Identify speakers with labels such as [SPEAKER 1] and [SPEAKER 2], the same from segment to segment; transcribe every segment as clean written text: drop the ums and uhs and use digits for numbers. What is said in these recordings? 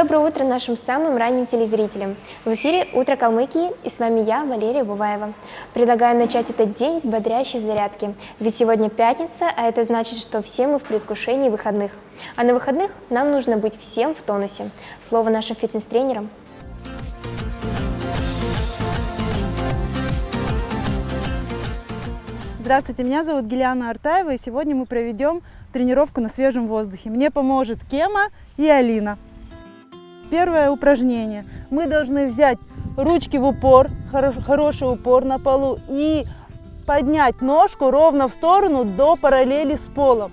[SPEAKER 1] Доброе утро нашим самым ранним телезрителям. В эфире «Утро Калмыкии» и с вами я, Валерия Буваева. Предлагаю начать этот день с бодрящей зарядки. Ведь сегодня пятница, а это значит, что все мы в предвкушении выходных. А на выходных нам нужно быть всем в тонусе. Слово нашим фитнес-тренерам.
[SPEAKER 2] Здравствуйте, меня зовут Гилиана Артаева, и сегодня мы проведем тренировку на свежем воздухе. Мне поможет Кема и Алина. Первое упражнение. Мы должны взять ручки в упор, хороший упор на полу, и поднять ножку ровно в сторону до параллели с полом.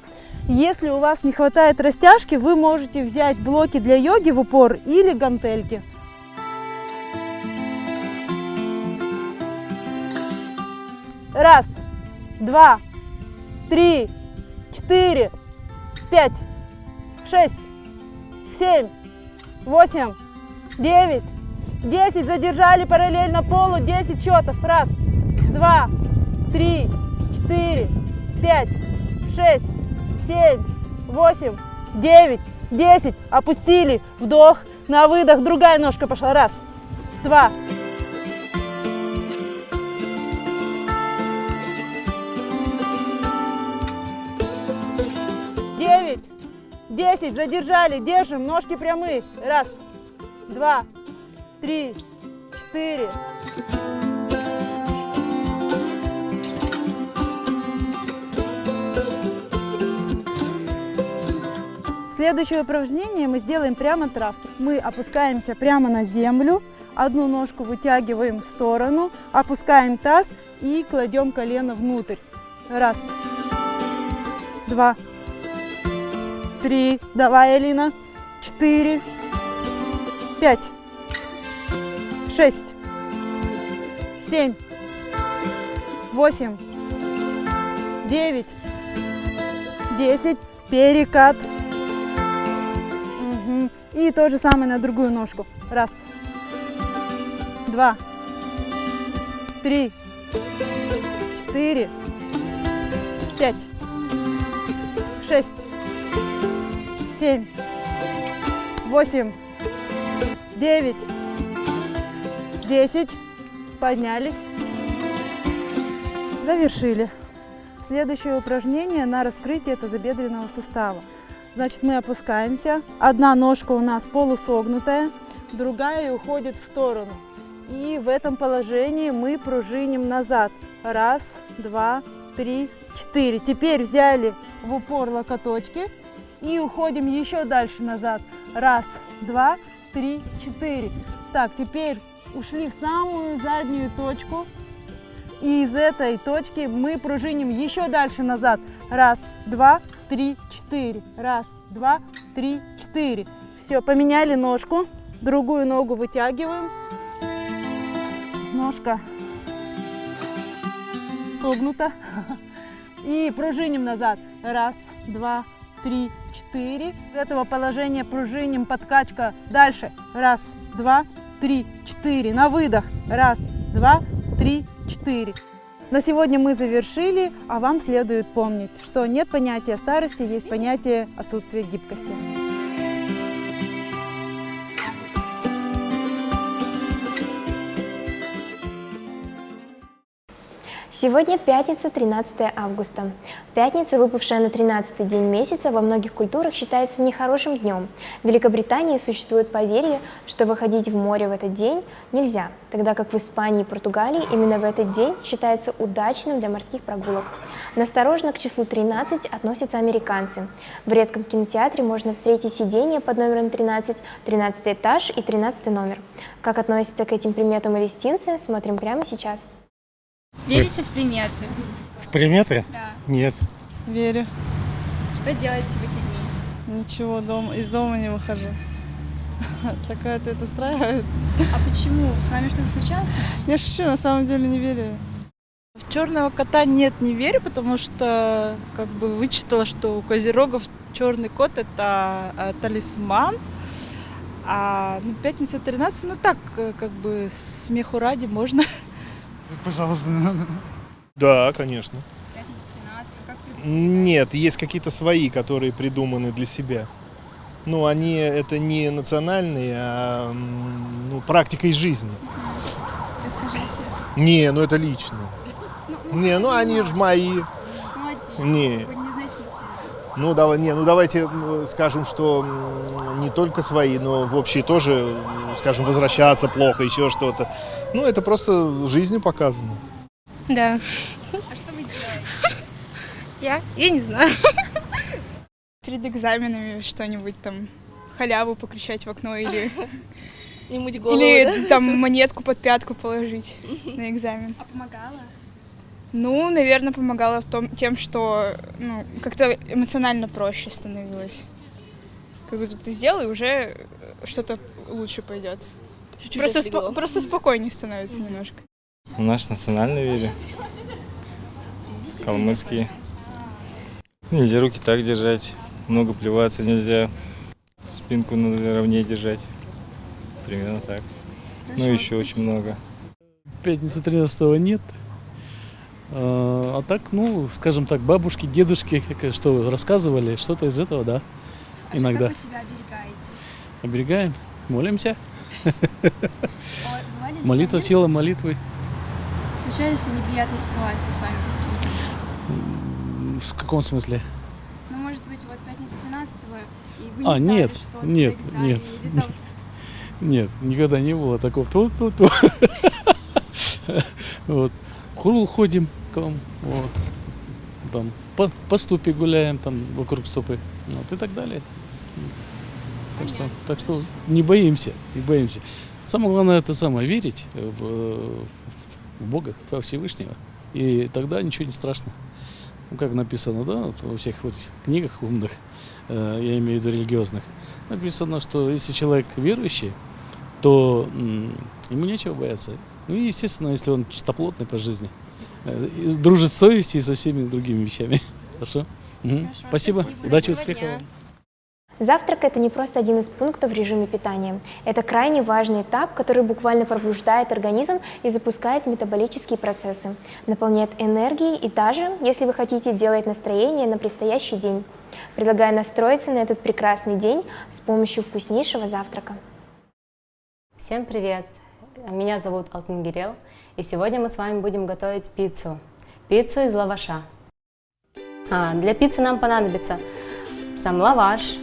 [SPEAKER 2] Если у вас не хватает растяжки, вы можете взять блоки для йоги в упор или гантельки. Раз, два, три, 4, 5, 6, 7, 8, 9, 10. Задержали параллельно полу. 10 счетов. Раз, два, три, 4, 5, 6, 7, 8, 9, 10. Опустили. Вдох. На выдох. Другая ножка пошла. Раз, два. 9, 10, задержали, держим, ножки прямые. Раз, два, три, 4. Следующее упражнение мы сделаем прямо травки. Мы опускаемся прямо на землю, одну ножку вытягиваем в сторону, опускаем таз и кладем колено внутрь. Раз, два, 3, давай, Алина, 4, 5, 6, 7, 8, 9, 10, перекат. И то же самое на другую ножку. Раз, два, 3, 4, 5, 6, 7, 8, 9, 10. Поднялись. Завершили. Следующее упражнение на раскрытие тазобедренного сустава. Значит, мы опускаемся. Одна ножка у нас полусогнутая, другая уходит в сторону. И в этом положении мы пружиним назад. Раз, два, три, 4. Теперь взяли в упор локоточки. И уходим еще дальше назад. Раз, два, три, 4. Так, теперь ушли в самую заднюю точку. И из этой точки мы пружиним еще дальше назад. Раз, два, три, 4. Раз, два, три, 4. Все, поменяли ножку. Другую ногу вытягиваем. Ножка согнута. И пружиним назад. Раз, два, 3, 4. Из этого положения пружиним, подкачка. Дальше. Раз, два, 3, 4. На выдох. Раз, два, 3, 4. На сегодня мы завершили, а вам следует помнить, что нет понятия старости, есть понятие отсутствия гибкости.
[SPEAKER 1] Сегодня пятница, 13 августа. Пятница, выпавшая на 13-й день месяца, во многих культурах считается нехорошим днем. В Великобритании существует поверье, что выходить в море в этот день нельзя, тогда как в Испании и Португалии именно в этот день считается удачным для морских прогулок. Настороженно к числу 13 относятся американцы. В редком кинотеатре можно встретить сиденье под номером 13, 13 этаж и 13 номер. Как относятся к этим приметам элистинцы, смотрим прямо сейчас.
[SPEAKER 3] Верите в приметы?
[SPEAKER 4] В приметы?
[SPEAKER 3] Да.
[SPEAKER 4] Нет.
[SPEAKER 5] Верю.
[SPEAKER 3] Что делаете в эти дни?
[SPEAKER 5] Ничего, из дома не выхожу. Такое это устраивает.
[SPEAKER 3] А почему? С вами что-то случалось?
[SPEAKER 5] Я шучу, на самом деле не верю. В черного кота нет, не верю, потому что как бы вычитала, что у козерогов черный кот это талисман. А пятница 13, так, как бы смеху ради можно.
[SPEAKER 6] Пожалуйста.
[SPEAKER 4] Да, конечно.
[SPEAKER 3] Пятница 13, как
[SPEAKER 6] Нет, есть какие-то свои, которые придуманы для себя.
[SPEAKER 4] ну, это не национальные, а практика из жизни.
[SPEAKER 3] Расскажите.
[SPEAKER 4] Не, ну это лично. Не, ну они же мои.
[SPEAKER 3] Молодец.
[SPEAKER 4] Не.
[SPEAKER 3] Хоть незначительно.
[SPEAKER 4] Давайте скажем, что не только свои, но в общем тоже, скажем, возвращаться плохо, еще что-то. Ну, это просто жизнью показано.
[SPEAKER 7] Да.
[SPEAKER 3] А что вы делаете?
[SPEAKER 7] Я не знаю.
[SPEAKER 8] Перед экзаменами что-нибудь там, халяву покричать в окно или,
[SPEAKER 7] Не мыть голову,
[SPEAKER 8] или там монетку под пятку положить на экзамен.
[SPEAKER 3] А помогала?
[SPEAKER 8] Ну, наверное, помогало тем, что как-то эмоционально проще становилось. Как будто ты сделал, и уже что-то лучше пойдет. Просто спокойнее становится немножко.
[SPEAKER 9] Наш национальный вере. Калмыцкий. Нельзя руки так держать, много плеваться нельзя, спинку надо ровнее держать. Примерно так. Ну еще очень много.
[SPEAKER 10] Пятницы 13-го нет. А так, ну, скажем так, бабушки, дедушки, что рассказывали, что-то из этого, да, иногда.
[SPEAKER 3] Как вы себя оберегаете?
[SPEAKER 10] Оберегаем, молимся.
[SPEAKER 3] Бывали ли
[SPEAKER 10] Молитва,
[SPEAKER 3] моменты,
[SPEAKER 10] сила молитвы.
[SPEAKER 3] случались ли неприятные ситуации с вами какие-то?
[SPEAKER 10] В каком смысле?
[SPEAKER 3] Ну, может быть, вот пятница 13-го, и вы не
[SPEAKER 10] А,
[SPEAKER 3] знали,
[SPEAKER 10] нет,
[SPEAKER 3] что
[SPEAKER 10] нет,
[SPEAKER 3] это экзамен,
[SPEAKER 10] нет.
[SPEAKER 3] или там...
[SPEAKER 10] Нет, никогда не было такого. Вот. В хурул ходим, вот. Там по ступе гуляем, там вокруг ступы, вот, и так далее. Так что не боимся, не боимся. Самое главное это самое верить в Бога, во Всевышнего, и тогда ничего не страшно. Ну, как написано, да, вот во всех вот книгах умных, я имею в виду религиозных, написано, что если человек верующий, то ему нечего бояться. Ну и, естественно, если он чистоплотный по жизни, дружит с совестью и со всеми другими вещами. Хорошо? Спасибо. Удачи, успехов вам.
[SPEAKER 1] Завтрак – это не просто один из пунктов в режиме питания. Это крайне важный этап, который буквально пробуждает организм и запускает метаболические процессы, наполняет энергией и даже, если вы хотите, делает настроение на предстоящий день. Предлагаю настроиться на этот прекрасный день с помощью вкуснейшего завтрака.
[SPEAKER 11] Всем привет! Меня зовут Алтын Гирел, и сегодня мы с вами будем готовить пиццу. Пиццу из лаваша. Для пиццы нам понадобится сам лаваш,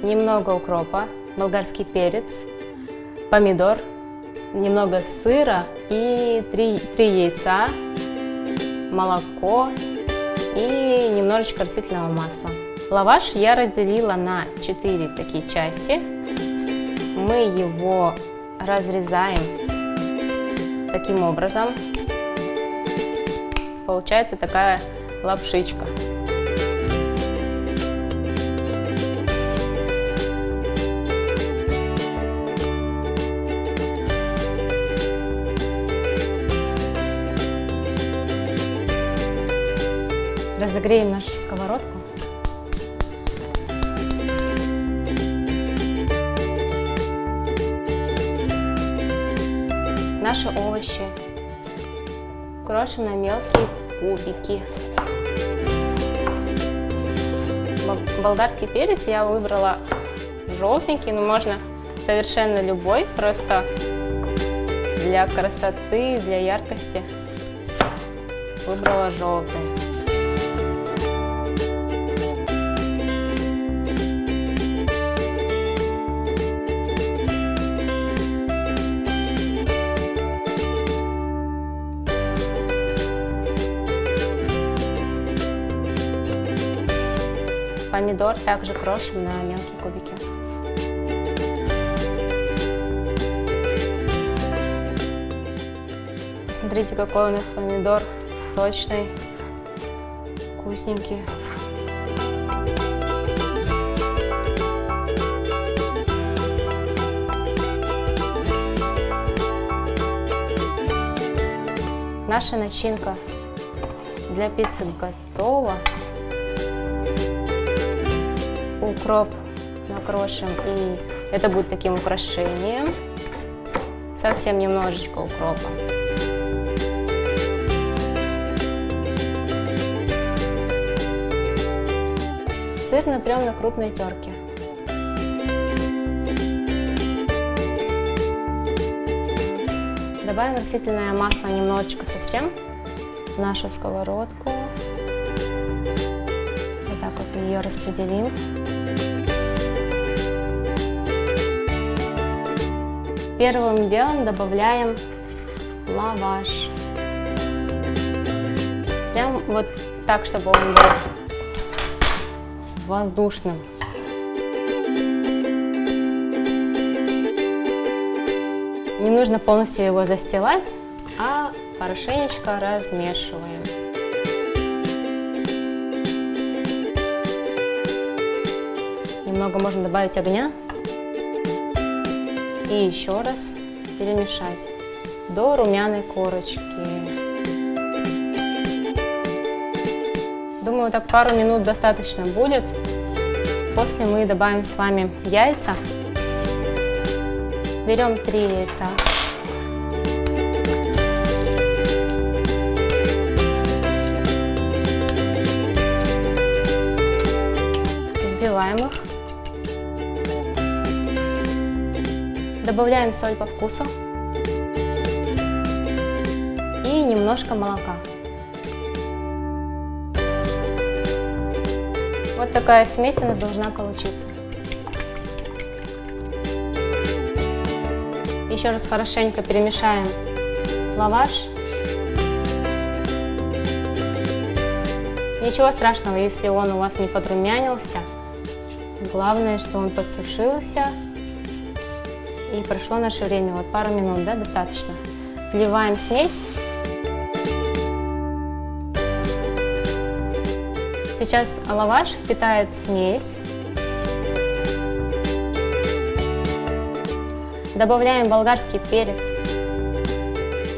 [SPEAKER 11] немного укропа, болгарский перец, помидор, немного сыра и 3 яйца, молоко и немножечко растительного масла. Лаваш я разделила на 4 такие части. Мы его разрезаем таким образом. Получается такая лапшичка. Разогреем нашу сковородку. Наши овощи крошим на мелкие кубики. Болгарский перец я выбрала желтенький, но можно совершенно любой, просто для красоты, для яркости выбрала желтый. Помидор также крошим на мелкие кубики. Смотрите, какой у нас помидор сочный, вкусненький. Наша начинка для пиццы готова. Укроп накрошим, и это будет таким украшением. Совсем немножечко укропа. Сыр натрем на крупной терке. Добавим растительное масло немножечко совсем в нашу сковородку. Вот так вот ее распределим. Первым делом добавляем лаваш. Прям вот так, чтобы он был воздушным. Не нужно полностью его застилать, а хорошенечко размешиваем. Немного можно добавить огня и еще раз перемешать до румяной корочки. Думаю, так пару минут достаточно будет. После мы добавим с вами яйца. Берем 3 яйца. Взбиваем их. Добавляем соль по вкусу. И немножко молока. Вот такая смесь у нас должна получиться. Еще раз хорошенько перемешаем лаваш. Ничего страшного, если он у вас не подрумянился. Главное, что он подсушился. И прошло наше время, вот пару минут, да, достаточно. Вливаем смесь. Сейчас лаваш впитает смесь. Добавляем болгарский перец.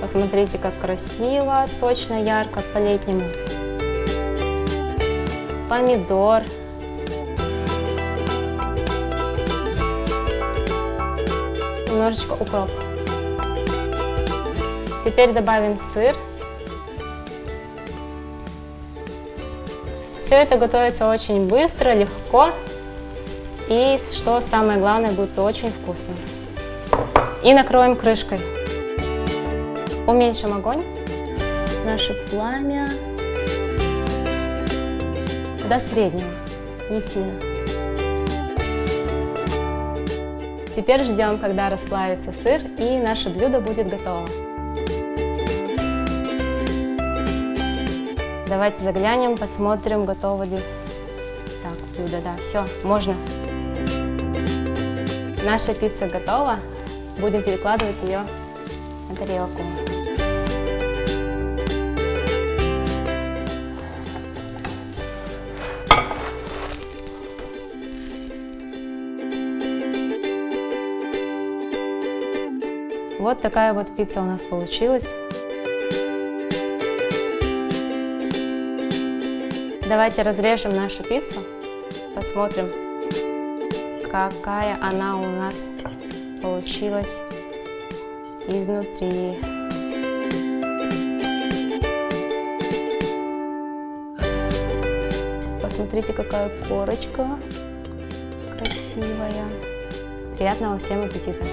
[SPEAKER 11] Посмотрите, как красиво, сочно, ярко, по-летнему. Помидор. Немножечко укроп. Теперь добавим сыр. Все это готовится очень быстро, легко. И, что самое главное, будет очень вкусно. И накроем крышкой. Уменьшим огонь, наше пламя до среднего, не сильно. Теперь ждем, когда расплавится сыр, и наше блюдо будет готово. Давайте заглянем, посмотрим, готово ли. Так, блюдо, да, все, можно. Наша пицца готова. Будем перекладывать ее на тарелку. Вот такая вот пицца у нас получилась. Давайте разрежем нашу пиццу, посмотрим, какая она у нас получилась изнутри. Посмотрите, какая корочка красивая. Приятного всем аппетита!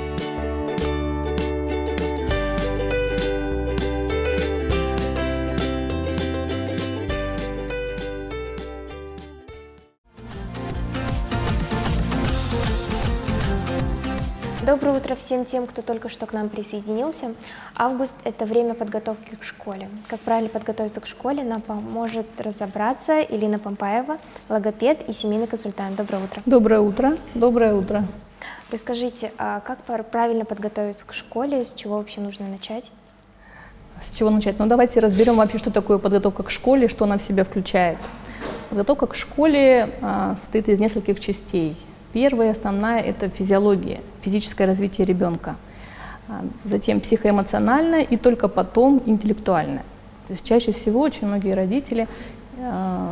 [SPEAKER 1] Доброе утро всем тем, кто только что к нам присоединился. Август – это время подготовки к школе. Как правильно подготовиться к школе, нам поможет разобраться Элина Помпаева, логопед и семейный консультант. Доброе утро.
[SPEAKER 12] Доброе утро. Доброе утро.
[SPEAKER 1] Расскажите, а как правильно подготовиться к школе, с чего вообще нужно начать?
[SPEAKER 12] С чего начать? Ну, давайте разберем вообще, что такое подготовка к школе, что она в себя включает. Подготовка к школе состоит из нескольких частей. Первая, основная – это физиология, физическое развитие ребенка. Затем психоэмоциональное и только потом интеллектуальное. То есть чаще всего очень многие родители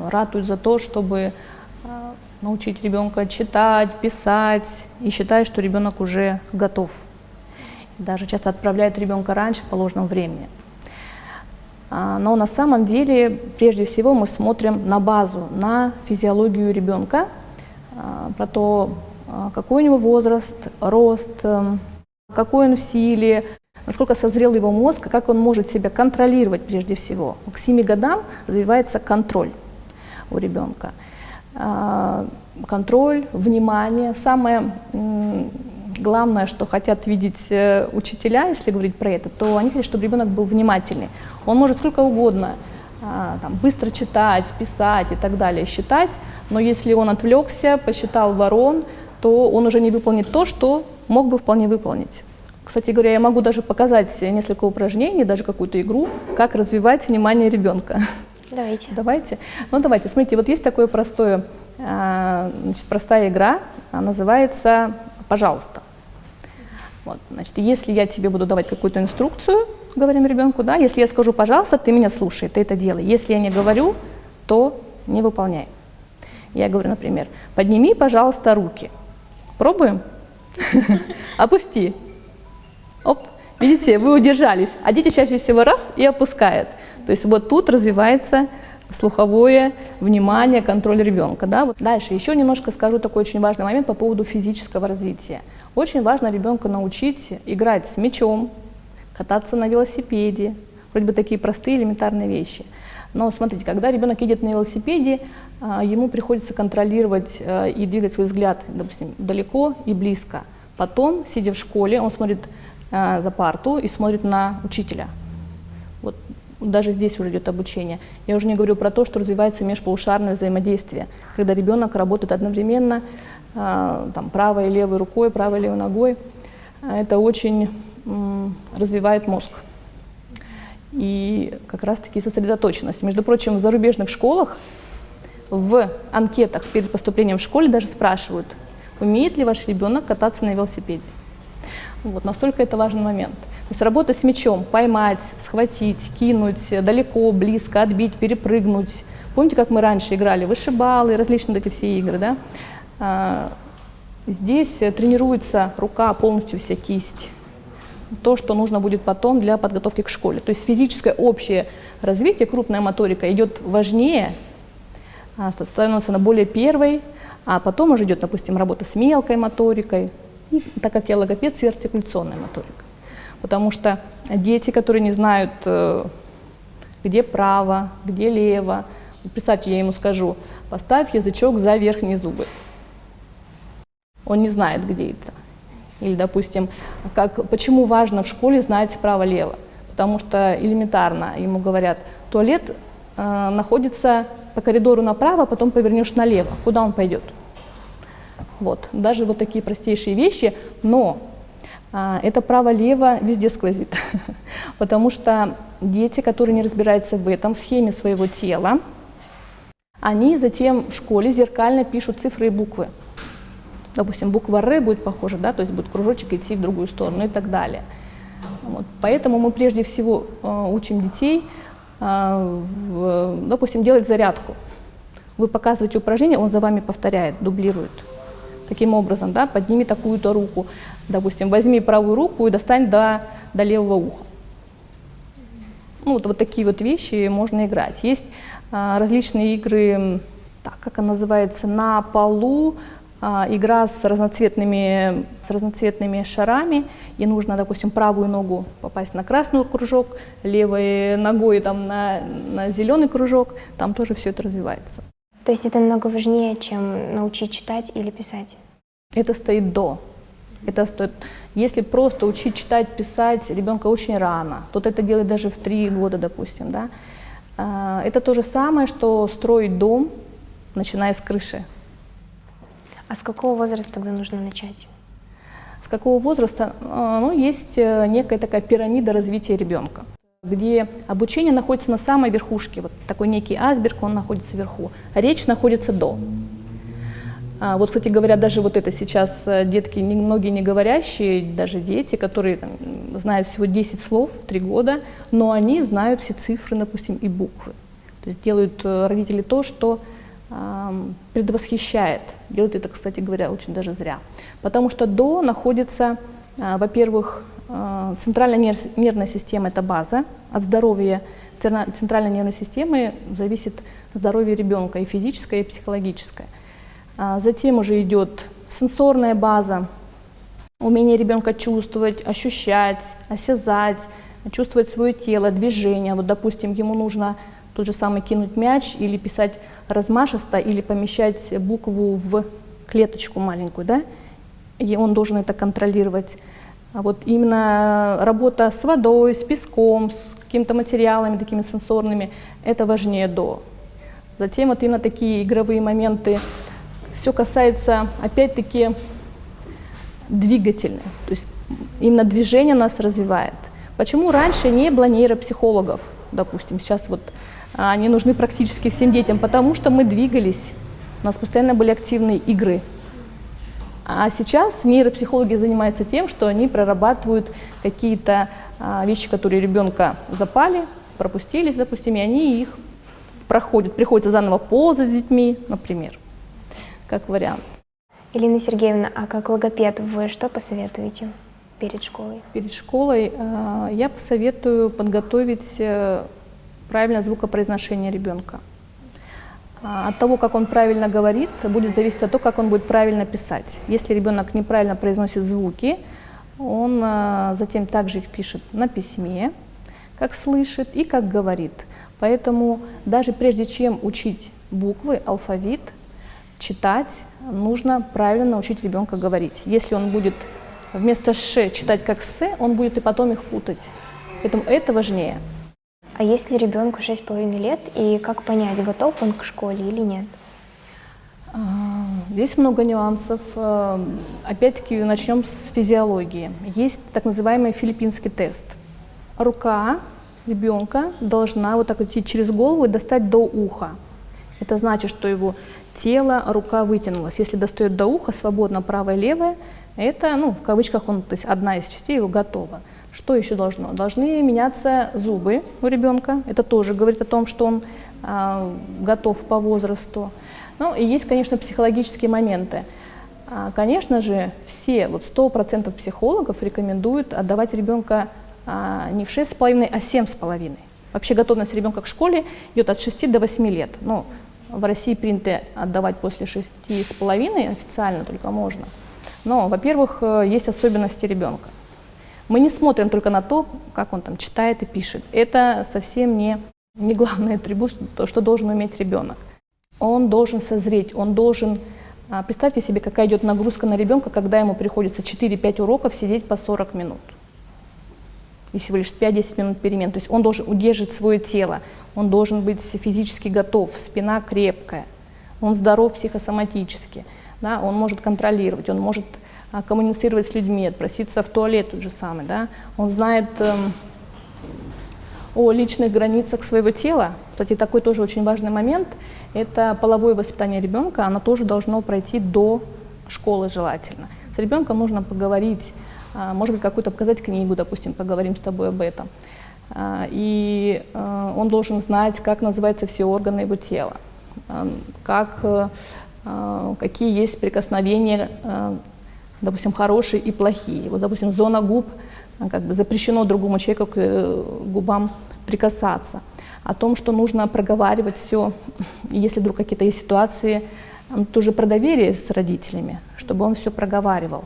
[SPEAKER 12] ратуют за то, чтобы научить ребенка читать, писать и считают, что ребенок уже готов. Даже часто отправляют ребенка раньше положенного времени. Но на самом деле, прежде всего, мы смотрим на базу, на физиологию ребенка, про то, какой у него возраст, рост, какой он в силе, насколько созрел его мозг, как он может себя контролировать прежде всего. К 7 годам развивается контроль у ребенка. Контроль, внимание. Самое главное, что хотят видеть учителя, если говорить про это, то они хотят, чтобы ребенок был внимательный. Он может сколько угодно там, быстро читать, писать и так далее, считать, но если он отвлекся, посчитал ворон, то он уже не выполнит то, что мог бы вполне выполнить. Кстати говоря, я могу даже показать несколько упражнений, даже какую-то игру, как развивать внимание ребенка.
[SPEAKER 1] Давайте.
[SPEAKER 12] Давайте. Ну давайте, смотрите, вот есть такая простая игра, называется «Пожалуйста». Вот, значит, если я тебе буду давать какую-то инструкцию, говорим ребенку, да, если я скажу «пожалуйста», ты меня слушай, ты это делай. Если я не говорю, то не выполняй. Я говорю, например, подними, пожалуйста, руки. Пробуем? Опусти. Оп. Видите, вы удержались, а дети чаще всего раз и опускают. То есть вот тут развивается слуховое внимание, контроль ребенка. Да? Вот дальше еще немножко скажу такой очень важный момент по поводу физического развития. Очень важно ребенка научить играть с мячом, кататься на велосипеде. Вроде бы такие простые элементарные вещи. Но смотрите, когда ребенок едет на велосипеде, ему приходится контролировать и двигать свой взгляд, допустим, далеко и близко. Потом, сидя в школе, он смотрит за парту и смотрит на учителя. Вот даже здесь уже идет обучение. Я уже не говорю про то, что развивается межполушарное взаимодействие, когда ребенок работает одновременно там, правой и левой рукой, правой и левой ногой. Это очень развивает мозг. И как раз-таки сосредоточенность. Между прочим, в зарубежных школах в анкетах перед поступлением в школу даже спрашивают, умеет ли ваш ребенок кататься на велосипеде. Вот, настолько это важный момент. То есть работа с мячом, поймать, схватить, кинуть, далеко, близко, отбить, перепрыгнуть. Помните, как мы раньше играли? Вышибалы, различные эти все игры, да? Здесь тренируется рука, полностью вся кисть. То, что нужно будет потом для подготовки к школе. То есть физическое общее развитие, крупная моторика идет важнее, становится на более первой, а потом уже идет, допустим, работа с мелкой моторикой, и, так как я логопед, с артикуляционной моторикой. Потому что дети, которые не знают, где право, где лево, представьте, я ему скажу, поставь язычок за верхние зубы. Он не знает, где это. Или, допустим, почему важно в школе знать право-лево? Потому что элементарно ему говорят, туалет находится по коридору направо, потом повернешь налево. Куда он пойдет? Вот. Даже вот такие простейшие вещи, но это право-лево везде сквозит. Потому что дети, которые не разбираются в этом, в схеме своего тела, они затем в школе зеркально пишут цифры и буквы. Допустим, буква «Р» будет похожа, да, то есть будет кружочек идти в другую сторону и так далее. Вот. Поэтому мы прежде всего учим детей, допустим, делать зарядку. Вы показываете упражнение, он за вами повторяет, дублирует. Таким образом, да, подними такую-то руку. Допустим, возьми правую руку и достань до левого уха. Ну, вот такие вот вещи можно играть. Есть различные игры, так, как она называется, на полу. Игра с разноцветными шарами, и нужно, допустим, правую ногу попасть на красный кружок, левой ногой там, на зеленый кружок, там тоже все это развивается.
[SPEAKER 1] То есть это намного важнее, чем научить читать или писать?
[SPEAKER 12] Это стоит до. Если просто учить читать, писать ребенка очень рано, то это делать даже в 3 года, допустим. Да? Это то же самое, что строить дом, начиная с крыши.
[SPEAKER 1] А с какого возраста тогда нужно начать?
[SPEAKER 12] С какого возраста? Ну, есть некая такая пирамида развития ребенка, где обучение находится на самой верхушке. Вот такой некий айсберг, он находится вверху. Речь находится до. Вот, кстати говоря, даже вот это сейчас детки, многие не говорящие, даже дети, которые там, знают всего 10 слов в 3 года, но они знают все цифры, допустим, и буквы. То есть делают родители то, что предвосхищает. Делают это, кстати говоря, очень даже зря. Потому что до находится, во-первых, центральная нервная система – это база. От здоровья центральной нервной системы зависит здоровье ребенка, и физическое, и психологическое. Затем уже идет сенсорная база. умение ребенка чувствовать, ощущать, осязать, чувствовать свое тело, движение. Вот, допустим, ему нужно тот же самый кинуть мяч или писать размашисто, или помещать букву в клеточку маленькую, да? И он должен это контролировать. А вот именно работа с водой, с песком, с какими-то материалами такими сенсорными, это важнее до. Затем вот именно такие игровые моменты. Все касается, опять-таки, двигательных. То есть именно движение нас развивает. Почему раньше не было нейропсихологов, допустим, сейчас вот они нужны практически всем детям, потому что мы двигались, у нас постоянно были активные игры. А сейчас нейропсихологи занимаются тем, что они прорабатывают какие-то вещи, которые ребенка запали, пропустились, допустим, и они их проходят. Приходится заново ползать с детьми, например, как вариант.
[SPEAKER 1] Елена Сергеевна, а как логопед вы что посоветуете перед школой?
[SPEAKER 12] Перед школой я посоветую подготовить правильное звукопроизношение ребенка. От того, как он правильно говорит, будет зависеть от того, как он будет правильно писать. Если ребенок неправильно произносит звуки, он затем также их пишет на письме, как слышит и как говорит. Поэтому даже прежде чем учить буквы, алфавит, читать, нужно правильно научить ребенка говорить. Если он будет вместо «ш» читать как «с», он будет и потом их путать. Поэтому это важнее.
[SPEAKER 1] А если ребенку 6,5 лет, и как понять, готов он к школе или нет?
[SPEAKER 12] Здесь много нюансов. Опять-таки начнем с физиологии. Есть так называемый филиппинский тест. Рука ребенка должна вот так идти через голову и достать до уха. Это значит, что его тело, рука вытянулась. Если достает до уха, свободно правое, левое, это, в кавычках, то есть одна из частей его готова. Что еще должно? Должны меняться зубы у ребенка. Это тоже говорит о том, что он готов по возрасту. Ну и есть, конечно, психологические моменты. Конечно же, все, 100% психологов рекомендуют отдавать ребенка не в 6,5, а 7,5. Вообще готовность ребенка к школе идет от 6 до 8 лет. Ну, в России принято отдавать после 6,5, официально только можно. Но, во-первых, есть особенности ребенка. Мы не смотрим только на то, как он там читает и пишет. Это совсем не главный атрибут, что должен уметь ребенок. Он должен созреть, он должен... Представьте себе, какая идет нагрузка на ребенка, когда ему приходится 4-5 уроков сидеть по 40 минут. И всего лишь 5-10 минут перемен. То есть он должен удерживать свое тело, он должен быть физически готов, спина крепкая, он здоров психосоматически, да, он может контролировать, он может коммуницировать с людьми, отпроситься в туалет тот же самый, да, он знает о личных границах своего тела. Кстати, такой тоже очень важный момент – это половое воспитание ребенка, оно тоже должно пройти до школы желательно. С ребенком нужно поговорить, может быть, какую-то показать книгу, допустим, поговорим с тобой об этом. И он должен знать, как называются все органы его тела, какие есть прикосновения, допустим, хорошие и плохие. Вот, допустим, зона губ, запрещено другому человеку к губам прикасаться. О том, что нужно проговаривать все, если вдруг какие-то есть ситуации, тоже про доверие с родителями, чтобы он все проговаривал.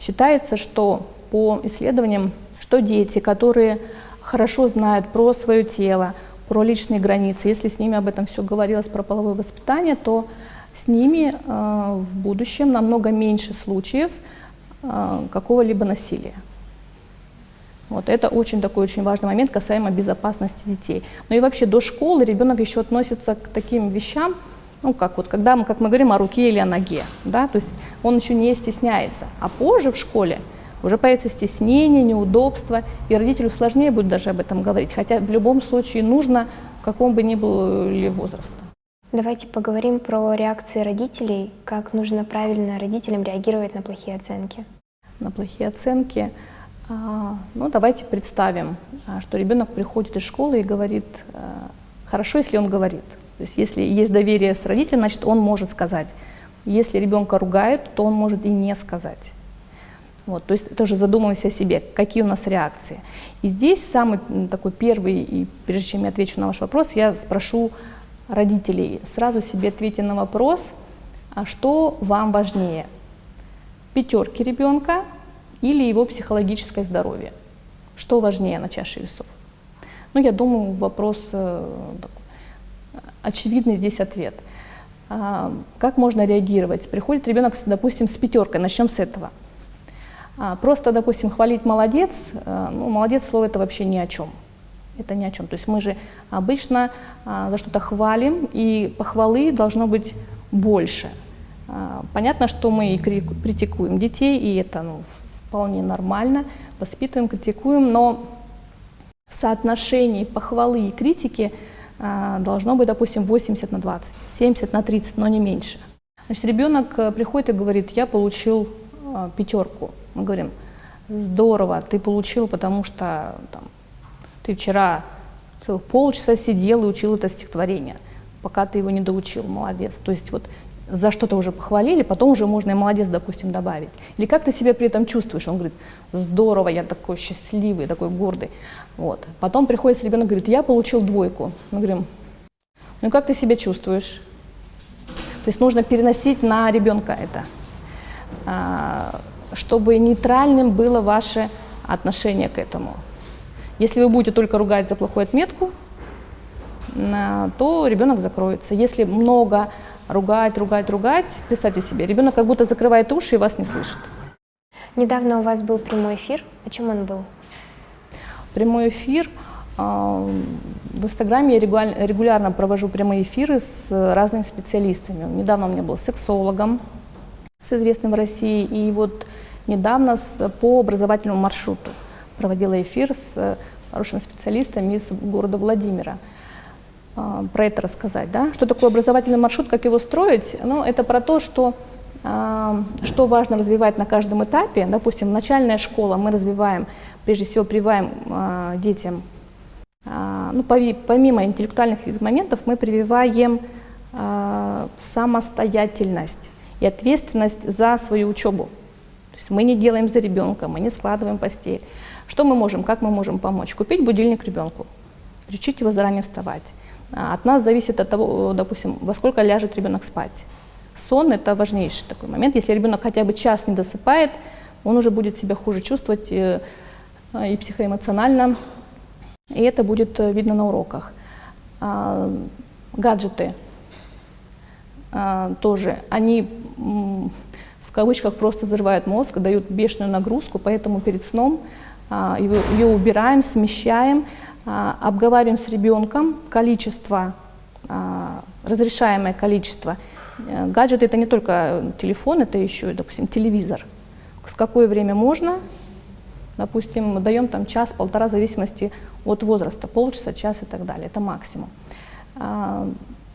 [SPEAKER 12] Считается, что по исследованиям, что дети, которые хорошо знают про свое тело, про личные границы, если с ними об этом все говорилось, про половое воспитание, то с ними в будущем намного меньше случаев какого-либо насилия. Вот это очень важный момент касаемо безопасности детей. Но и вообще до школы ребенок еще относится к таким вещам, когда мы говорим о руке или о ноге, да, то есть он еще не стесняется. А позже в школе уже появится стеснение, неудобство, и родителю сложнее будет даже об этом говорить, хотя в любом случае нужно, в каком бы ни был ли возраст.
[SPEAKER 1] Давайте поговорим про реакции родителей, как нужно правильно родителям реагировать на плохие оценки.
[SPEAKER 12] На плохие оценки. Давайте представим, что ребенок приходит из школы и говорит, хорошо, если он говорит. То есть если есть доверие с родителем, значит, он может сказать. Если ребенка ругают, то он может и не сказать. Вот, то есть тоже задумываемся о себе, какие у нас реакции. И здесь самый такой первый, и прежде чем я отвечу на ваш вопрос, я спрошу родителей, сразу себе ответьте на вопрос, а что вам важнее? 5 ребенка или его психологическое здоровье. Что важнее на чаше весов? Ну, я думаю, вопрос очевидный здесь ответ. Как можно реагировать? Приходит ребенок, допустим, с 5, начнем с этого. Просто, допустим, хвалить молодец, ну, молодец слово это вообще ни о чем. Это ни о чем. То есть мы же обычно за что-то хвалим, и похвалы должно быть больше. Понятно, что мы и критикуем детей, и это вполне нормально, воспитываем, критикуем, но в соотношении похвалы и критики должно быть, допустим, 80/20, 70/30, но не меньше. Значит, ребенок приходит и говорит: я получил 5. Мы говорим: здорово, ты получил, потому что ты вчера целых полчаса сидел и учил это стихотворение, пока ты его не доучил, молодец. То есть вот за что-то уже похвалили, потом уже можно и молодец, допустим, добавить. Или как ты себя при этом чувствуешь? Он говорит: здорово, я такой счастливый, такой гордый. Вот. Потом приходит ребенок и говорит: я получил 2. Мы говорим: ну как ты себя чувствуешь? То есть нужно переносить на ребенка это, чтобы нейтральным было ваше отношение к этому. Если вы будете только ругать за плохую отметку, то ребенок закроется. Если много ругать, представьте себе, ребенок как будто закрывает уши и вас не слышит.
[SPEAKER 1] Недавно у вас был прямой эфир. О чем он был?
[SPEAKER 12] Прямой эфир. В Инстаграме я регулярно провожу прямые эфиры с разными специалистами. Недавно у меня был сексологом, с известным в России, и вот недавно по образовательному маршруту проводила эфир с хорошими специалистами из города Владимира. Про это рассказать, да? Что такое образовательный маршрут, как его строить? Ну, это про то, что важно развивать на каждом этапе. Допустим, начальная школа мы развиваем, прежде всего прививаем детям, помимо интеллектуальных моментов, мы прививаем самостоятельность и ответственность за свою учебу. То есть мы не делаем за ребенка, мы не складываем постель. Что мы можем, как мы можем помочь? Купить будильник ребенку, приучить его заранее вставать. От нас зависит от того, допустим, во сколько ляжет ребенок спать. Сон – это важнейший такой момент. Если ребенок хотя бы час не досыпает, он уже будет себя хуже чувствовать и психоэмоционально, и это будет видно на уроках. Гаджеты тоже, они в кавычках просто взрывают мозг, дают бешеную нагрузку, поэтому перед сном ее убираем, смещаем, обговариваем с ребенком количество, разрешаемое количество. Гаджеты – это не только телефон, это еще, допустим, телевизор. В какое время можно, допустим, даем там час-полтора, в зависимости от возраста, полчаса, час и так далее, это максимум.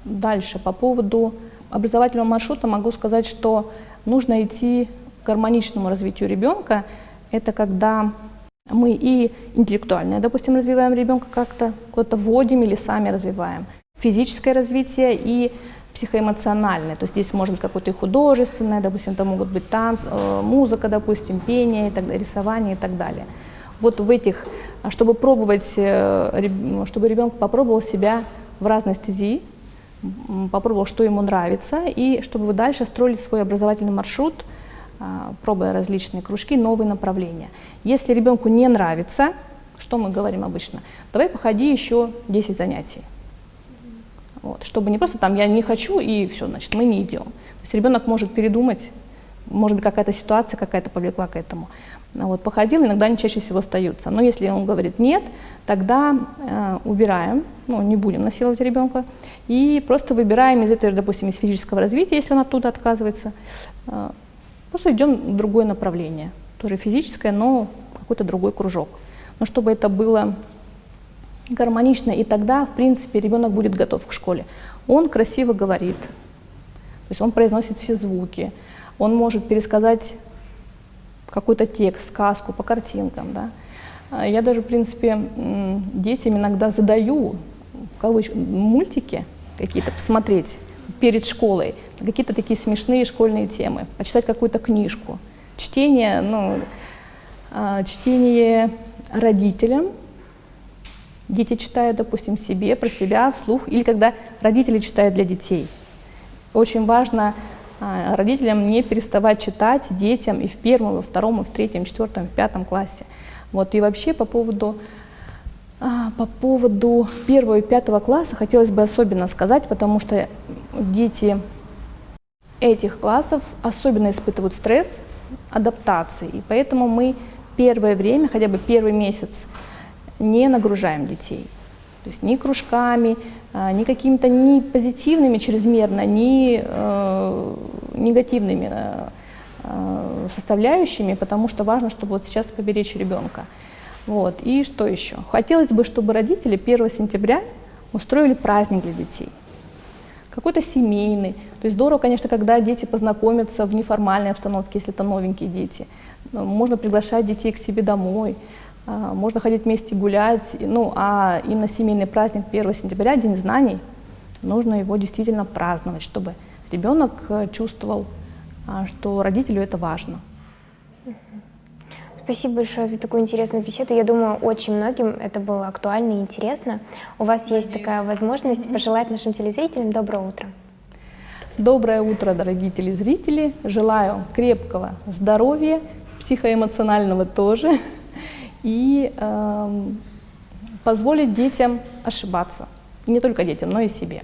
[SPEAKER 12] Дальше, по поводу образовательного маршрута могу сказать, что нужно идти к гармоничному развитию ребенка. Это когда мы и интеллектуальное, допустим, развиваем ребенка как-то, куда-то вводим или сами развиваем. Физическое развитие и психоэмоциональное. То есть здесь может быть какое-то и художественное, допустим, это могут быть музыка, допустим, пение, и так далее, рисование и так далее. Вот в этих, чтобы пробовать, чтобы ребенок попробовал себя в разной стези, попробовал, что ему нравится, и чтобы вы дальше строили свой образовательный маршрут, пробуя различные кружки, новые направления. Если ребенку не нравится, что мы говорим обычно? Давай походи еще 10 занятий. Вот, чтобы не просто там я не хочу и все, значит, мы не идем. То есть ребенок может передумать, может быть какая-то ситуация какая-то повлекла к этому. Вот, походил, иногда они чаще всего остаются. Но если он говорит нет, тогда убираем, не будем насиловать ребенка, и просто выбираем из этого, допустим, из физического развития, если он оттуда отказывается, просто идем в другое направление, тоже физическое, но какой-то другой кружок. Но чтобы это было гармонично, и тогда, в принципе, ребенок будет готов к школе. Он красиво говорит, то есть он произносит все звуки, он может пересказать какой-то текст, сказку по картинкам. Да. Я даже, в принципе, детям иногда задаю мультики какие-то посмотреть перед школой, какие-то такие смешные школьные темы, почитать какую-то книжку. Чтение родителям. Дети читают, допустим, себе, про себя, вслух, или когда родители читают для детей. Очень важно родителям не переставать читать детям и в первом, и в втором, и в третьем, и в четвертом, и в пятом классе. Вот. И вообще по поводу 1 и 5 класса хотелось бы особенно сказать, потому что дети этих классов особенно испытывают стресс адаптации, и поэтому мы первое время, хотя бы первый месяц, не нагружаем детей. То есть ни кружками, ни какими-то ни позитивными чрезмерно, ни негативными составляющими, потому что важно, чтобы вот сейчас поберечь ребенка. Вот. И что еще? Хотелось бы, чтобы родители 1 сентября устроили праздник для детей. Какой-то семейный. То есть здорово, конечно, когда дети познакомятся в неформальной обстановке, если это новенькие дети. Можно приглашать детей к себе домой, можно ходить вместе гулять. Ну, а именно семейный праздник 1 сентября, День знаний, нужно его действительно праздновать, чтобы ребенок чувствовал, что родителю это важно.
[SPEAKER 1] Спасибо большое за такую интересную беседу. Я думаю, очень многим это было актуально и интересно. У вас есть такая возможность пожелать нашим телезрителям доброе утро.
[SPEAKER 12] Доброе утро, дорогие телезрители. Желаю крепкого здоровья, психоэмоционального тоже. И позволить детям ошибаться. И не только детям, но и себе.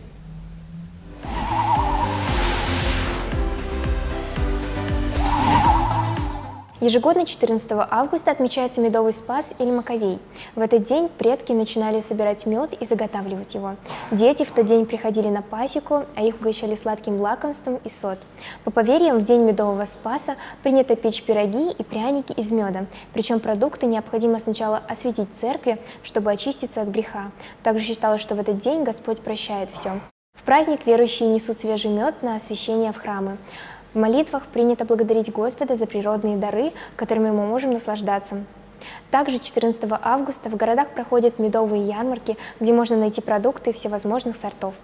[SPEAKER 1] Ежегодно 14 августа отмечается Медовый Спас или Маковей. В этот день предки начинали собирать мед и заготавливать его. Дети в тот день приходили на пасеку, а их угощали сладким лакомством и сот. По поверьям, в день Медового Спаса принято печь пироги и пряники из меда. Причем продукты необходимо сначала осветить в церкви, чтобы очиститься от греха. Также считалось, что в этот день Господь прощает все. В праздник верующие несут свежий мед на освящение в храмы. В молитвах принято благодарить Господа за природные дары, которыми мы можем наслаждаться. Также 14 августа в городах проходят медовые ярмарки, где можно найти продукты всевозможных сортов.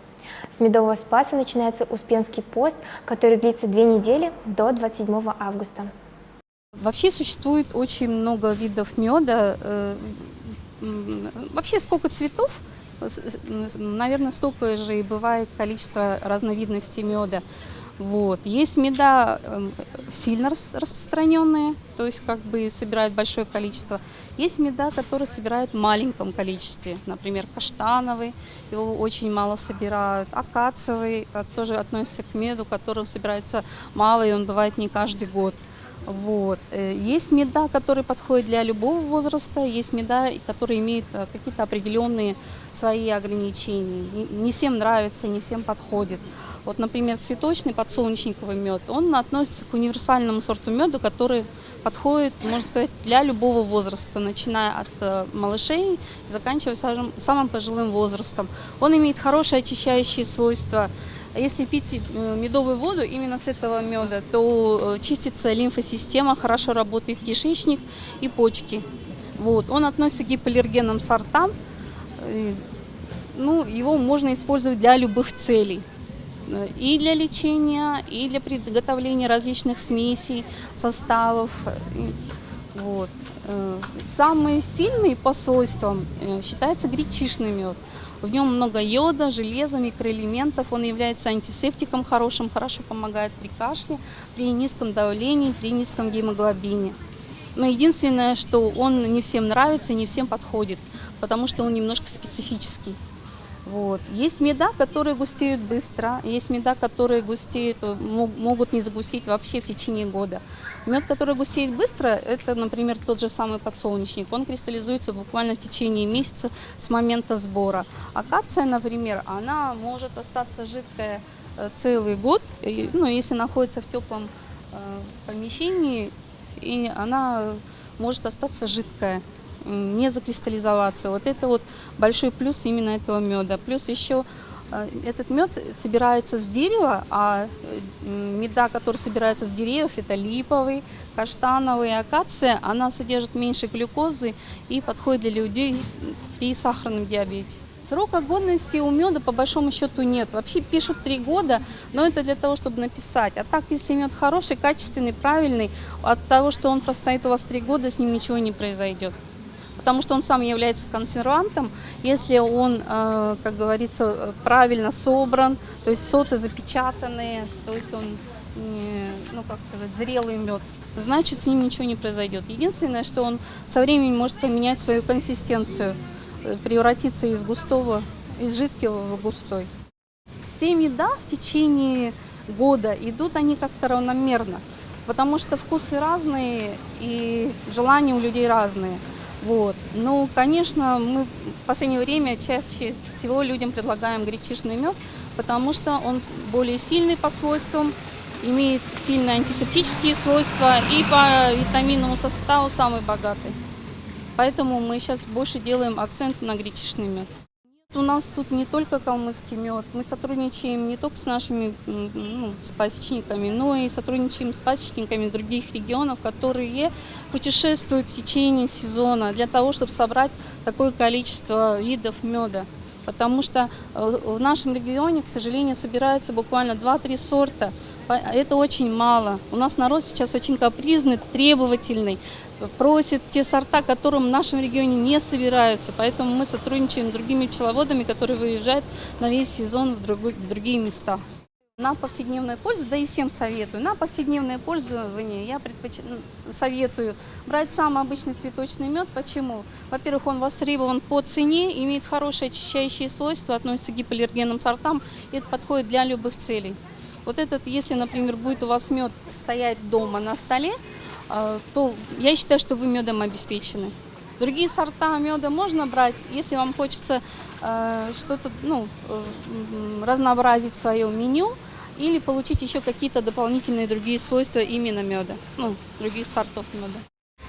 [SPEAKER 1] С Медового Спаса начинается Успенский пост, который длится 2 недели до 27 августа.
[SPEAKER 13] Вообще существует очень много видов меда. Вообще сколько цветов, наверное, столько же и бывает количество разновидностей меда. Вот. Есть меда сильно распространенные, то есть как бы собирают большое количество. Есть меда, которые собирают в маленьком количестве, например, каштановый, его очень мало собирают, акациевый тоже относится к меду, который собирается мало, и он бывает не каждый год. Вот. Есть меда, которые подходят для любого возраста, есть меда, которые имеют какие-то определенные свои ограничения. Не всем нравится, не всем подходит. Вот, например, цветочный подсолнечниковый мед, он относится к универсальному сорту меда, который подходит, можно сказать, для любого возраста, начиная от малышей и заканчивая самым пожилым возрастом. Он имеет хорошие очищающие свойства. Если пить медовую воду именно с этого меда, то чистится лимфосистема, хорошо работает кишечник и почки. Вот. Он относится к гипоаллергенным сортам. Ну, его можно использовать для любых целей. И для лечения, и для приготовления различных смесей, составов. Вот. Самый сильный по свойствам считается гречишный мед. В нем много йода, железа, микроэлементов. Он является антисептиком хорошим, хорошо помогает при кашле, при низком давлении, при низком гемоглобине. Но единственное, что он не всем нравится, не всем подходит, потому что он немножко специфический. Вот. Есть меда, которые густеют быстро, есть меда, которые густеют, могут не загустеть вообще в течение года. Мед, который густеет быстро, это, например, тот же самый подсолнечник. Он кристаллизуется буквально в течение месяца с момента сбора. Акация, например, она может остаться жидкая целый год, ну, если находится в теплом помещении, и она может остаться жидкая, не закристаллизоваться. Вот это вот большой плюс именно этого меда. Плюс еще этот мед собирается с дерева, а меда, которые собираются с деревьев, это липовый, каштановый, акация, она содержит меньше глюкозы и подходит для людей при сахарном диабете. Срока годности у меда по большому счету нет. Вообще пишут 3 года, но это для того, чтобы написать. А так, если мед хороший, качественный, правильный, от того, что он простоит у вас 3 года, с ним ничего не произойдет. Потому что он сам является консервантом, если он, как говорится, правильно собран, то есть соты запечатанные, то есть он ну как сказать, зрелый мед, значит с ним ничего не произойдет. Единственное, что он со временем может поменять свою консистенцию, превратиться из жидкого в густой. Все меда в течение года идут они как-то равномерно, потому что вкусы разные и желания у людей разные. Вот. Ну, конечно, мы в последнее время чаще всего людям предлагаем гречишный мед, потому что он более сильный по свойствам, имеет сильные антисептические свойства и по витаминному составу самый богатый. Поэтому мы сейчас больше делаем акцент на гречишный мед. У нас тут не только калмыцкий мед, мы сотрудничаем не только с нашими с пасечниками, но и сотрудничаем с пасечниками других регионов, которые путешествуют в течение сезона для того, чтобы собрать такое количество видов меда. Потому что в нашем регионе, к сожалению, собирается буквально 2-3 сорта. Это очень мало. У нас народ сейчас очень капризный, требовательный, просит те сорта, которым в нашем регионе не собираются. Поэтому мы сотрудничаем с другими пчеловодами, которые выезжают на весь сезон в другие места. На повседневную пользу, да и всем советую, на повседневное пользование я советую брать самый обычный цветочный мед. Почему? Во-первых, он востребован по цене, имеет хорошие очищающие свойства, относится к гипоаллергенным сортам, и это подходит для любых целей. Вот этот, если, например, будет у вас мед стоять дома на столе, то я считаю, что вы медом обеспечены. Другие сорта меда можно брать, если вам хочется что-то разнообразить свое меню или получить еще какие-то дополнительные другие свойства именно меда, других сортов меда.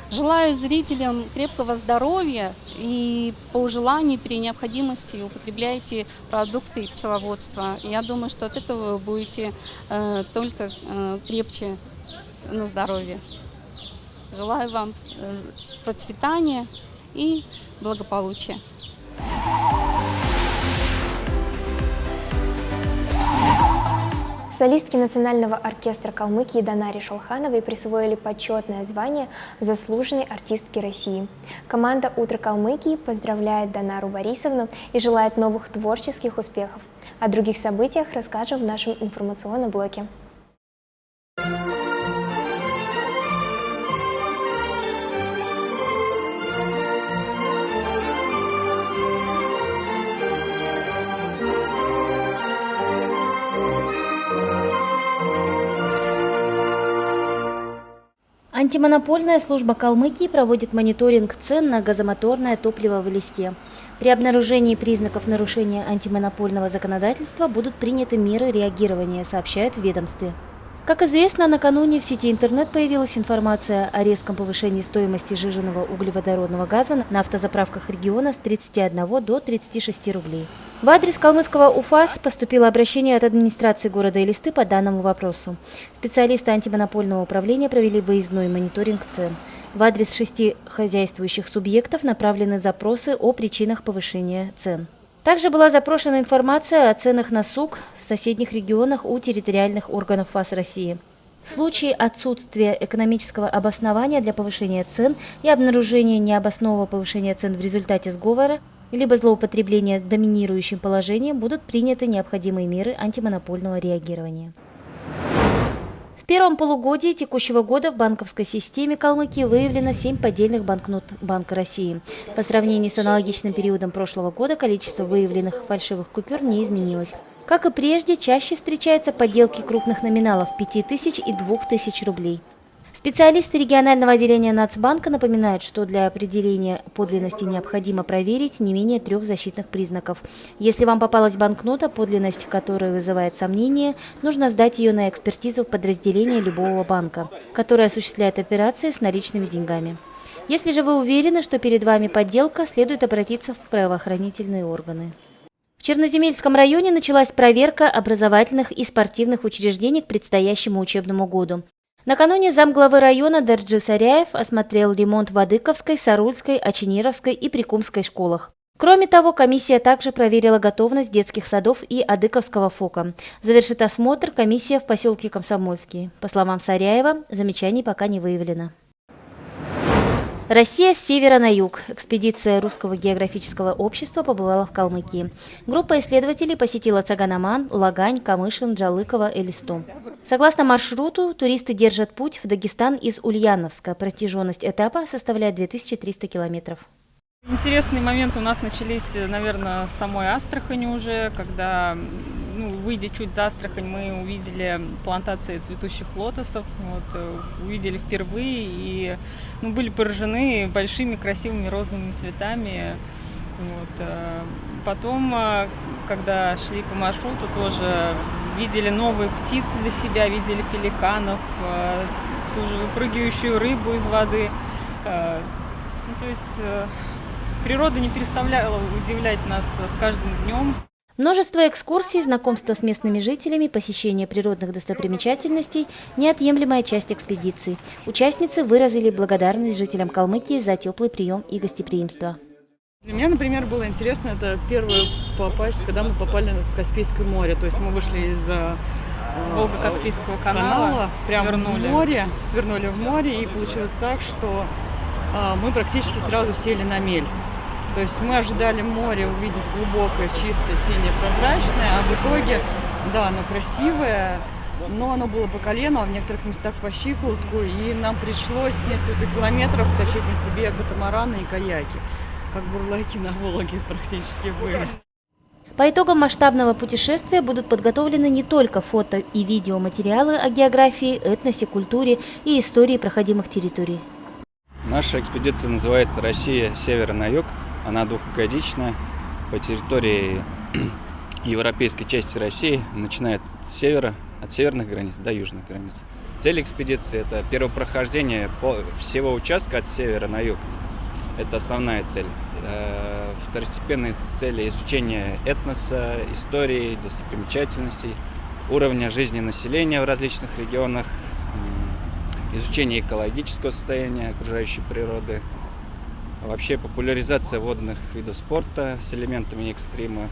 [SPEAKER 13] Желаю зрителям крепкого здоровья и по желанию, при необходимости употребляйте продукты пчеловодства. Я думаю, что от этого вы будете только крепче на здоровье. Желаю вам процветания и благополучия.
[SPEAKER 1] Солистке Национального оркестра Калмыкии Данаре Шалхановой присвоили почетное звание заслуженной артистки России. Команда «Утро Калмыкии» поздравляет Данару Борисовну и желает новых творческих успехов. О других событиях расскажем в нашем информационном блоке.
[SPEAKER 14] Антимонопольная служба Калмыкии проводит мониторинг цен на газомоторное топливо в Элисте. При обнаружении признаков нарушения антимонопольного законодательства будут приняты меры реагирования, сообщают в ведомстве. Как известно, накануне в сети интернет появилась информация о резком повышении стоимости сжиженного углеводородного газа на автозаправках региона с 31 до 36 рублей. В адрес калмыцкого УФАС поступило обращение от администрации города Элисты по данному вопросу. Специалисты антимонопольного управления провели выездной мониторинг цен. В адрес 6 хозяйствующих субъектов направлены запросы о причинах повышения цен. Также была запрошена информация о ценах на сук в соседних регионах у территориальных органов ФАС России. В случае отсутствия экономического обоснования для повышения цен и обнаружения необоснованного повышения цен в результате сговора, либо злоупотребления доминирующим положением, будут приняты необходимые меры антимонопольного реагирования. В первом полугодии текущего года в банковской системе Калмыкии выявлено 7 поддельных банкнот Банка России. По сравнению с аналогичным периодом прошлого года количество выявленных фальшивых купюр не изменилось. Как и прежде, чаще встречаются подделки крупных номиналов 5000 и 2000 рублей. Специалисты регионального отделения Нацбанка напоминают, что для определения подлинности необходимо проверить не менее 3 защитных признаков. Если вам попалась банкнота, подлинность которой вызывает сомнение, нужно сдать ее на экспертизу в подразделение любого банка, который осуществляет операции с наличными деньгами. Если же вы уверены, что перед вами подделка, следует обратиться в правоохранительные органы. В Черноземельском районе началась проверка образовательных и спортивных учреждений к предстоящему учебному году. Накануне замглавы района Дерджи Саряев осмотрел ремонт в Адыковской, Сарульской, Очинеровской и Прикумской школах. Кроме того, комиссия также проверила готовность детских садов и Адыковского ФОКа. Завершит осмотр комиссия в поселке Комсомольский. По словам Саряева, замечаний пока не выявлено. Россия с севера на юг. Экспедиция Русского географического общества побывала в Калмыкии. Группа исследователей посетила Цаганаман, Лагань, Камышин, Джалыково, Элисту. Согласно маршруту, туристы держат путь в Дагестан из Ульяновска. Протяженность этапа составляет 2300 километров.
[SPEAKER 5] Интересные моменты у нас начались, наверное, с самой Астрахани уже, когда, выйдя чуть за Астрахань, мы увидели плантации цветущих лотосов, увидели впервые и были поражены большими красивыми розовыми цветами. Потом, когда шли по маршруту, тоже видели новые птицы для себя, видели пеликанов, тоже выпрыгивающую рыбу из воды. Природа не переставляла удивлять нас с каждым днем.
[SPEAKER 14] Множество экскурсий, знакомство с местными жителями, посещение природных достопримечательностей – неотъемлемая часть экспедиции. Участницы выразили благодарность жителям Калмыкии за теплый прием и гостеприимство.
[SPEAKER 5] Для меня, например, было интересно, это первое попасть, когда мы попали в Каспийское море. То есть мы вышли из Волго-Каспийского канала, прямо свернули в море, и получилось так, что мы практически сразу сели на мель. То есть мы ожидали море увидеть глубокое, чистое, синее, прозрачное, а в итоге, да, оно красивое, но оно было по колено, а в некоторых местах по щиколотку, и нам пришлось несколько километров тащить на себе катамараны и каяки, как бурлаки на Волге практически были.
[SPEAKER 14] По итогам масштабного путешествия будут подготовлены не только фото и видеоматериалы о географии, этносе, культуре и истории проходимых территорий.
[SPEAKER 15] Наша экспедиция называется «Россия с севера на юг». Она двухгодичная по территории европейской части России, начиная с севера, от северных границ до южных границ. Цель экспедиции – это первопрохождение всего участка от севера на юг. Это основная цель. Второстепенные цели – изучение этноса, истории, достопримечательностей, уровня жизни населения в различных регионах, изучение экологического состояния окружающей природы, вообще популяризация водных видов спорта с элементами экстрима.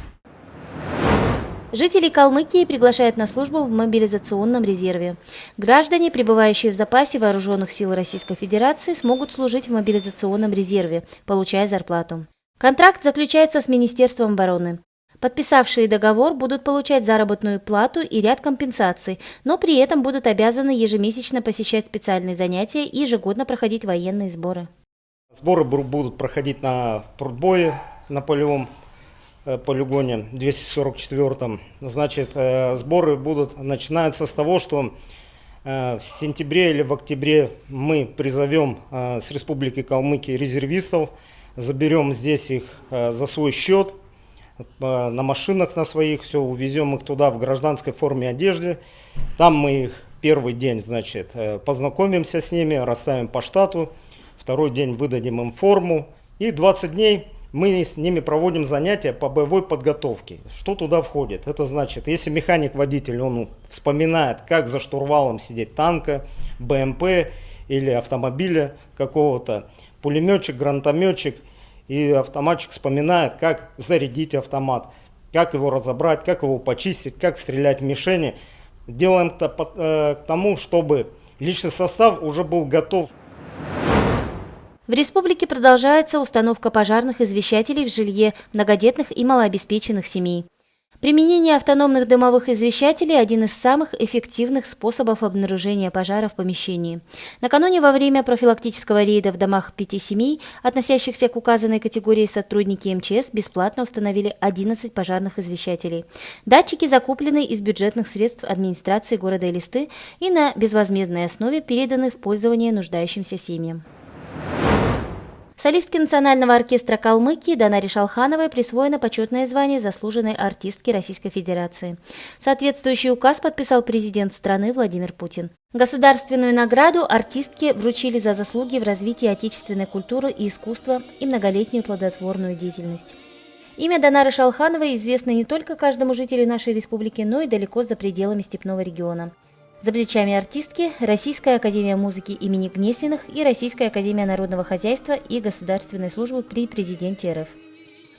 [SPEAKER 14] Жителей Калмыкии приглашают на службу в мобилизационном резерве. Граждане, пребывающие в запасе Вооруженных сил Российской Федерации, смогут служить в мобилизационном резерве, получая зарплату. Контракт заключается с Министерством обороны. Подписавшие договор будут получать заработную плату и ряд компенсаций, но при этом будут обязаны ежемесячно посещать специальные занятия и ежегодно проходить военные сборы.
[SPEAKER 16] Сборы будут проходить на прудбое на полевом полигоне 244-м. Значит, сборы начинаются с того, что в сентябре или в октябре мы призовем с Республики Калмыкия резервистов, заберем здесь их за свой счет, на машинах на своих, все, увезем их туда в гражданской форме одежды. Там мы их первый день, значит, познакомимся с ними, расставим по штату. Второй день выдадим им форму. И 20 дней мы с ними проводим занятия по боевой подготовке. Что туда входит? Это значит, если механик-водитель, он вспоминает, как за штурвалом сидеть танка, БМП или автомобиля какого-то, пулеметчик, гранатометчик и автоматчик вспоминает, как зарядить автомат, как его разобрать, как его почистить, как стрелять в мишени. Делаем это к тому, чтобы личный состав уже был готов.
[SPEAKER 14] В республике продолжается установка пожарных извещателей в жилье многодетных и малообеспеченных семей. Применение автономных дымовых извещателей – один из самых эффективных способов обнаружения пожара в помещении. Накануне во время профилактического рейда в домах 5 семей, относящихся к указанной категории, сотрудники МЧС бесплатно установили 11 пожарных извещателей. Датчики закуплены из бюджетных средств администрации города Элисты и на безвозмездной основе переданы в пользование нуждающимся семьям. Солистке Национального оркестра Калмыкии Данаре Шалхановой присвоено почетное звание заслуженной артистки Российской Федерации. Соответствующий указ подписал президент страны Владимир Путин. Государственную награду артистке вручили за заслуги в развитии отечественной культуры и искусства и многолетнюю плодотворную деятельность. Имя Данары Шалхановой известно не только каждому жителю нашей республики, но и далеко за пределами степного региона. За плечами артистки Российская академия музыки имени Гнесиных и Российская академия народного хозяйства и государственной службы при президенте РФ.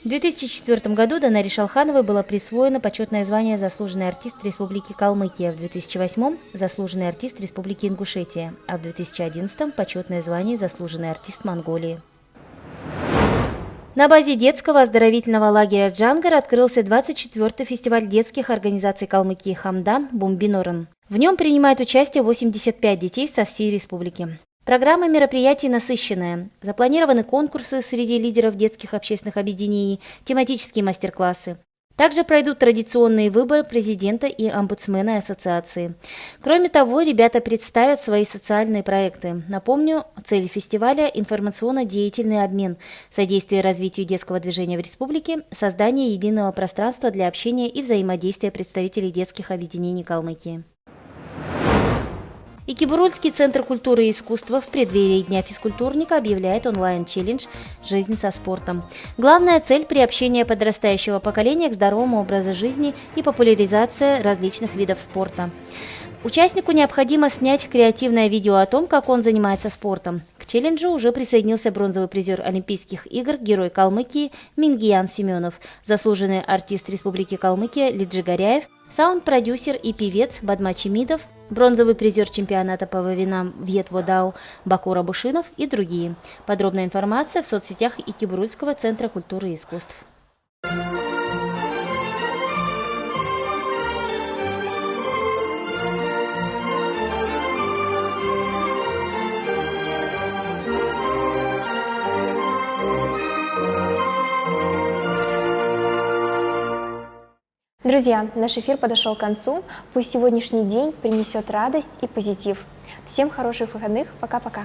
[SPEAKER 14] В 2004 году Данаре Шалхановой было присвоено почетное звание «Заслуженный артист Республики Калмыкия», в 2008 – «Заслуженный артист Республики Ингушетия», а в 2011 – почетное звание «Заслуженный артист Монголии». На базе детского оздоровительного лагеря «Джангар» открылся 24-й фестиваль детских организаций Калмыкии «Хамдан» Бумбиноран. В нем принимают участие 85 детей со всей республики. Программа мероприятий насыщенная. Запланированы конкурсы среди лидеров детских общественных объединений, тематические мастер-классы. Также пройдут традиционные выборы президента и омбудсмена ассоциации. Кроме того, ребята представят свои социальные проекты. Напомню, цель фестиваля – информационно-деятельный обмен, содействие развитию детского движения в республике, создание единого пространства для общения и взаимодействия представителей детских объединений Калмыкии. Икебурульский центр культуры и искусства в преддверии Дня физкультурника объявляет онлайн-челлендж «Жизнь со спортом». Главная цель – приобщение подрастающего поколения к здоровому образу жизни и популяризация различных видов спорта. Участнику необходимо снять креативное видео о том, как он занимается спортом. К челленджу уже присоединился бронзовый призер Олимпийских игр, герой Калмыкии Мингиян Семенов, заслуженный артист Республики Калмыкия Лиджи Горяев, саунд-продюсер и певец Бадмачи Мидов, бронзовый призер чемпионата по вовинам Вьет-Водау Бакур Абушинов и другие. Подробная информация в соцсетях Икебурульского центра культуры и искусств.
[SPEAKER 1] Друзья, наш эфир подошел к концу. Пусть сегодняшний день принесет радость и позитив. Всем хороших выходных. Пока-пока.